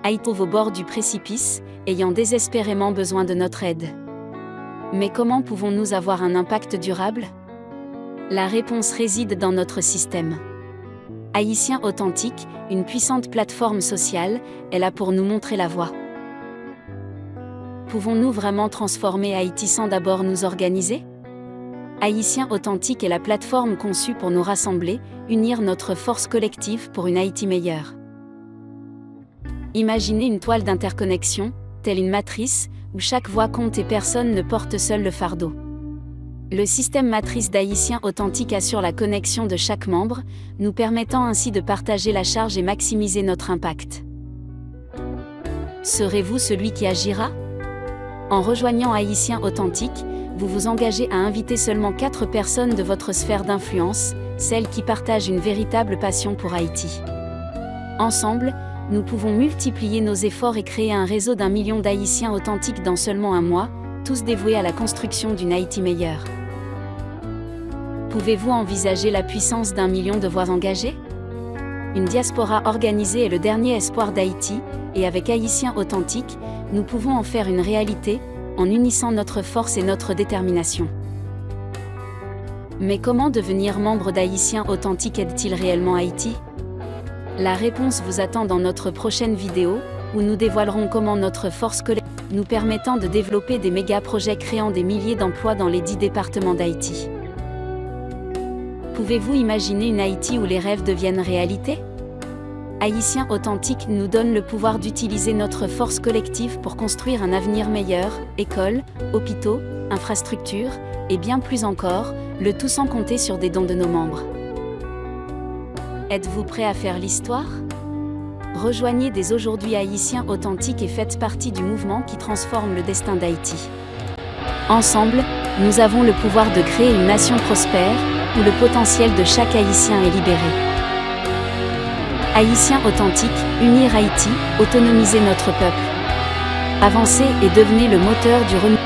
Haïti au bord du précipice, ayant désespérément besoin de notre aide. Mais comment pouvons-nous avoir un impact durable? La réponse réside dans notre système. Haïtien Authentique, une puissante plateforme sociale, est là pour nous montrer la voie. Pouvons-nous vraiment transformer Haïti sans d'abord nous organiser? Haïtien Authentique est la plateforme conçue pour nous rassembler, unir notre force collective pour une Haïti meilleure. Imaginez une toile d'interconnexion, telle une matrice, où chaque voix compte et personne ne porte seul le fardeau. Le système matrice d'Haïtien Authentique assure la connexion de chaque membre, nous permettant ainsi de partager la charge et maximiser notre impact. Serez-vous celui qui agira? En rejoignant Haïtien Authentique, vous vous engagez à inviter seulement 4 personnes de votre sphère d'influence, celles qui partagent une véritable passion pour Haïti. Ensemble, nous pouvons multiplier nos efforts et créer un réseau d'1 million d'Haïtiens authentiques dans seulement un mois, tous dévoués à la construction d'une Haïti meilleure. Pouvez-vous envisager la puissance d'1 million de voix engagées? Une diaspora organisée est le dernier espoir d'Haïti, et avec Haïtien Authentique, nous pouvons en faire une réalité, en unissant notre force et notre détermination. Mais comment devenir membre d'Haïtien Authentique aide-t-il réellement Haïti? La réponse vous attend dans notre prochaine vidéo, où nous dévoilerons comment notre force collective nous permettant de développer des méga-projets créant des milliers d'emplois dans les 10 départements d'Haïti. Pouvez-vous imaginer une Haïti où les rêves deviennent réalité? Haïtien Authentique nous donne le pouvoir d'utiliser notre force collective pour construire un avenir meilleur, écoles, hôpitaux, infrastructures, et bien plus encore, le tout sans compter sur des dons de nos membres. Êtes-vous prêt à faire l'histoire? Rejoignez dès aujourd'hui Haïtien Authentique et faites partie du mouvement qui transforme le destin d'Haïti. Ensemble, nous avons le pouvoir de créer une nation prospère, où le potentiel de chaque Haïtien est libéré. Haïtien Authentique, unir Haïti, autonomiser notre peuple. Avancez et devenez le moteur du renouveau.